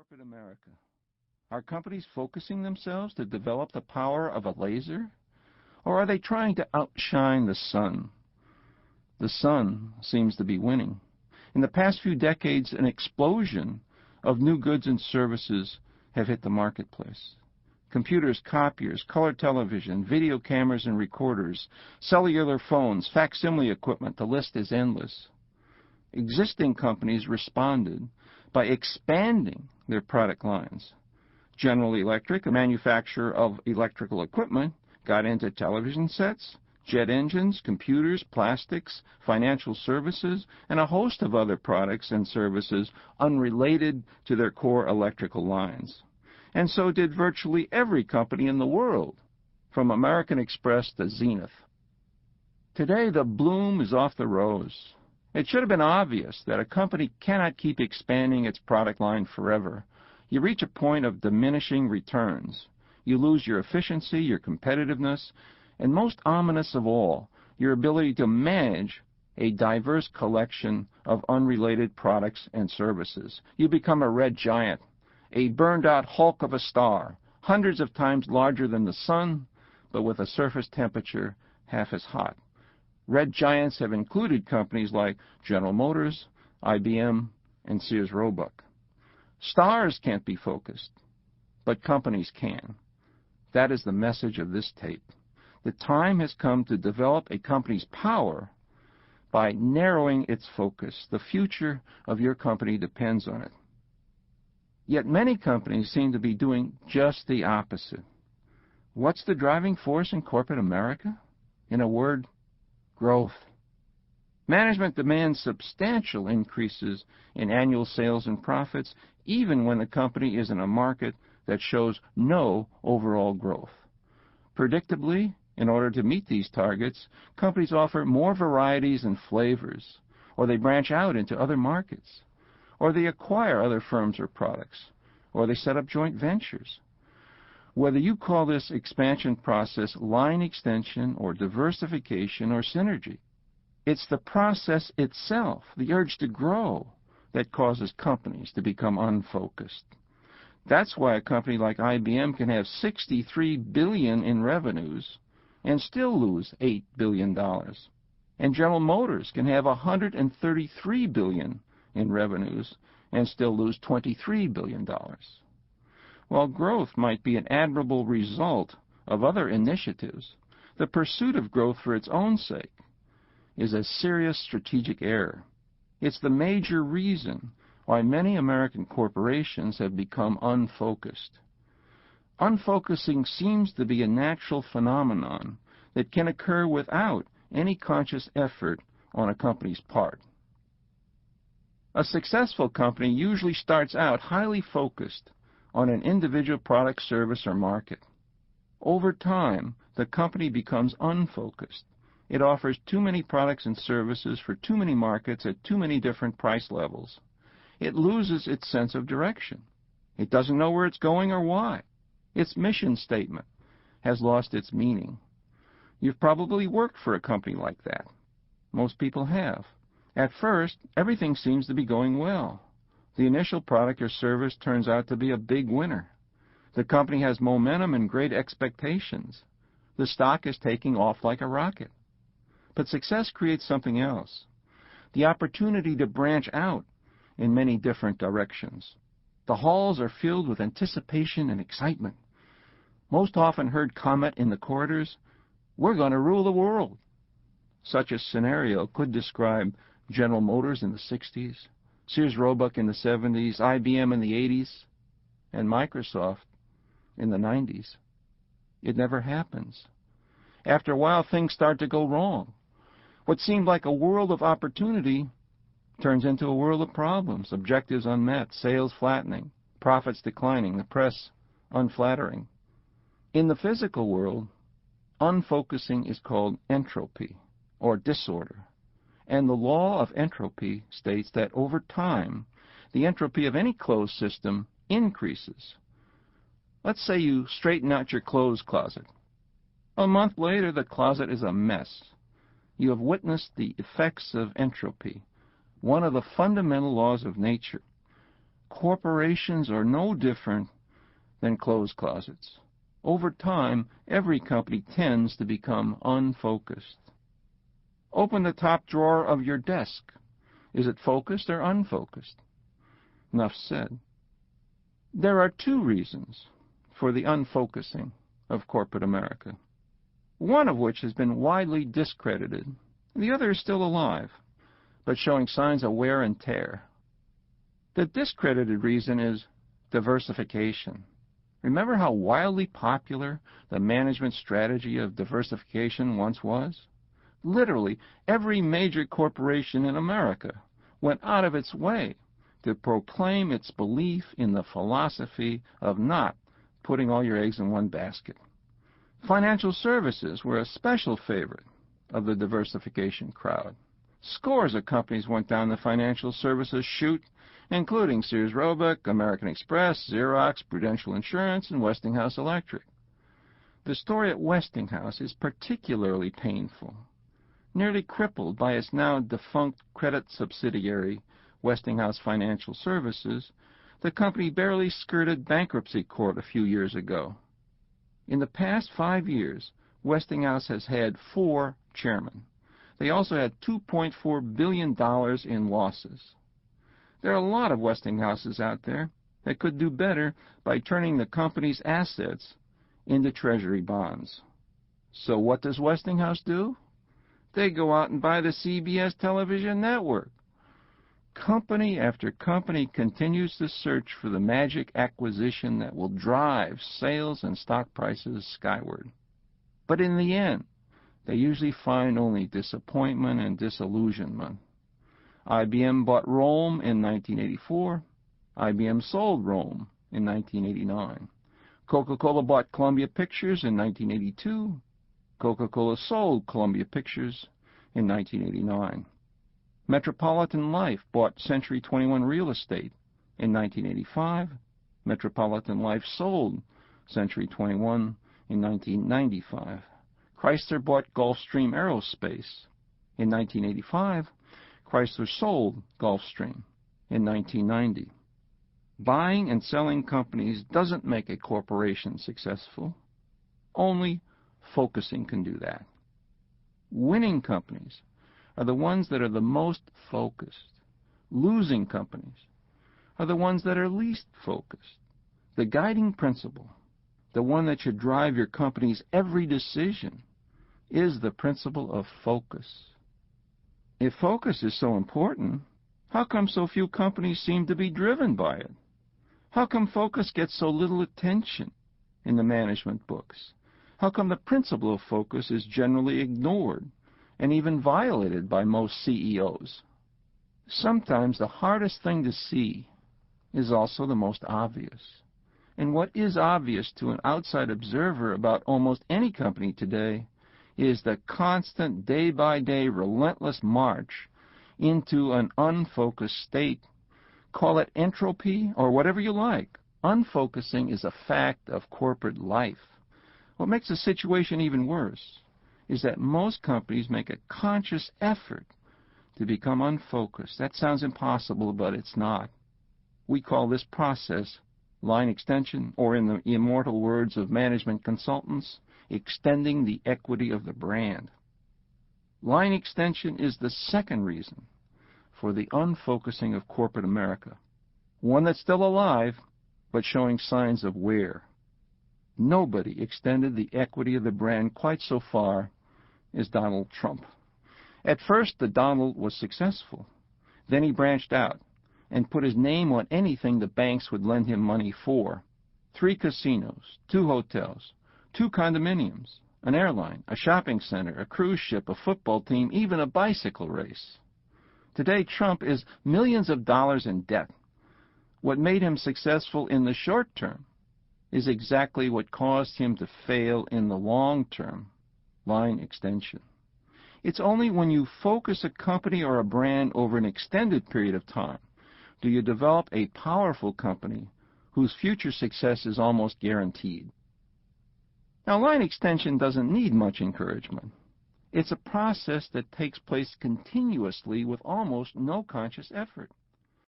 corporate America? Are companies focusing themselves to develop the power of a laser? Or are they trying to outshine the sun? The sun seems to be winning. In the past few decades, an explosion of new goods and services have hit the marketplace. Computers, copiers, color television, video cameras and recorders, cellular phones, facsimile equipment, the list is endless. Existing companies responded by expanding their product lines. General Electric, a manufacturer of electrical equipment, got into television sets, jet engines, computers, plastics, financial services, and a host of other products and services unrelated to their core electrical lines. And so did virtually every company in the world, from American Express to Zenith. Today, the bloom is off the rose. It should have been obvious that a company cannot keep expanding its product line forever. You reach a point of diminishing returns. You lose your efficiency, your competitiveness, and most ominous of all, your ability to manage a diverse collection of unrelated products and services. You become a red giant, a burned-out hulk of a star, hundreds of times larger than the sun, but with a surface temperature half as hot. Red giants have included companies like General Motors, IBM, and Sears Roebuck. Stars can't be focused, but companies can. That is the message of this tape. The time has come to develop a company's power by narrowing its focus. The future of your company depends on it. Yet many companies seem to be doing just the opposite. What's the driving force in corporate America? In a word, growth. Management demands substantial increases in annual sales and profits, even when the company is in a market that shows no overall growth. Predictably, in order to meet these targets, companies offer more varieties and flavors, or they branch out into other markets, or they acquire other firms or products, or they set up joint ventures. Whether you call this expansion process line extension or diversification or synergy, it's the process itself, the urge to grow, that causes companies to become unfocused. That's why a company like IBM can have $63 billion in revenues and still lose $8 billion. And General Motors can have $133 billion in revenues and still lose $23 billion. While growth might be an admirable result of other initiatives, the pursuit of growth for its own sake is a serious strategic error. It's the major reason why many American corporations have become unfocused. Unfocusing seems to be a natural phenomenon that can occur without any conscious effort on a company's part. A successful company usually starts out highly focused on an individual product, service, or market. Over time, the company becomes unfocused. It offers too many products and services for too many markets at too many different price levels. It loses its sense of direction. It doesn't know where it's going or why. Its mission statement has lost its meaning. You've probably worked for a company like that. Most people have. At first, everything seems to be going well. The initial product or service turns out to be a big winner. The company has momentum and great expectations. The stock is taking off like a rocket. But success creates something else, the opportunity to branch out in many different directions. The halls are filled with anticipation and excitement. Most often heard comment in the corridors, "We're going to rule the world." Such a scenario could describe General Motors in the 60s, Sears Roebuck in the 70s, IBM in the 80s, and Microsoft in the 90s. It never happens. After a while, things start to go wrong. What seemed like a world of opportunity turns into a world of problems, objectives unmet, sales flattening, profits declining, the press unflattering. In the physical world, unfocusing is called entropy, or disorder. And the law of entropy states that over time, the entropy of any closed system increases. Let's say you straighten out your clothes closet. A month later, the closet is a mess. You have witnessed the effects of entropy, one of the fundamental laws of nature. corporations are no different than clothes closets. Over time, every company tends to become unfocused. Open the top drawer of your desk. Is it focused or unfocused? Enough said. There are two reasons for the unfocusing of corporate America, one of which has been widely discredited. The other is still alive, but showing signs of wear and tear. The discredited reason is diversification. Remember how wildly popular the management strategy of diversification once was? Literally, every major corporation in America went out of its way to proclaim its belief in the philosophy of not putting all your eggs in one basket. Financial services were a special favorite of the diversification crowd. Scores of companies went down the financial services chute, including Sears Roebuck, American Express, Xerox, Prudential Insurance, and Westinghouse Electric. The story at Westinghouse is particularly painful. Nearly crippled by its now defunct credit subsidiary, Westinghouse Financial Services, the company barely skirted bankruptcy court a few years ago. In the past 5 years, Westinghouse has had 4 chairmen. They also had $2.4 billion in losses. There are a lot of Westinghouses out there that could do better by turning the company's assets into treasury bonds. So what does Westinghouse do? They go out and buy the CBS television network. Company after company continues to search for the magic acquisition that will drive sales and stock prices skyward. But in the end, they usually find only disappointment and disillusionment. IBM bought Rome in 1984. IBM sold Rome in 1989. Coca-Cola bought Columbia Pictures in 1982. Coca-Cola sold Columbia Pictures in 1989. Metropolitan Life bought Century 21 Real Estate in 1985. Metropolitan Life sold Century 21 in 1995. Chrysler bought Gulfstream Aerospace in 1985. Chrysler sold Gulfstream in 1990. Buying and selling companies doesn't make a corporation successful. Only focusing can do that. Winning companies are the ones that are the most focused. Losing companies are the ones that are least focused. The guiding principle, the one that should drive your company's every decision, is the principle of focus. If focus is so important, how come so few companies seem to be driven by it? How come focus gets so little attention in the management books? How come the principle of focus is generally ignored and even violated by most CEOs? Sometimes the hardest thing to see is also the most obvious. And what is obvious to an outside observer about almost any company today is the constant day-by-day relentless march into an unfocused state. Call it entropy or whatever you like. Unfocusing is a fact of corporate life. What makes the situation even worse is that most companies make a conscious effort to become unfocused. That sounds impossible, but it's not. We call this process line extension, or in the immortal words of management consultants, extending the equity of the brand. Line extension is the second reason for the unfocusing of corporate America, one that's still alive, but showing signs of wear. Nobody extended the equity of the brand quite so far as Donald Trump. At first, the Donald was successful. Then he branched out and put his name on anything the banks would lend him money for. 3 casinos, 2 hotels, 2 condominiums, an airline, a shopping center, a cruise ship, a football team, even a bicycle race. Today, Trump is millions of dollars in debt. What made him successful in the short term is exactly what caused him to fail in the long term, line extension. It's only when you focus a company or a brand over an extended period of time do you develop a powerful company whose future success is almost guaranteed. Now, line extension doesn't need much encouragement. It's a process that takes place continuously with almost no conscious effort.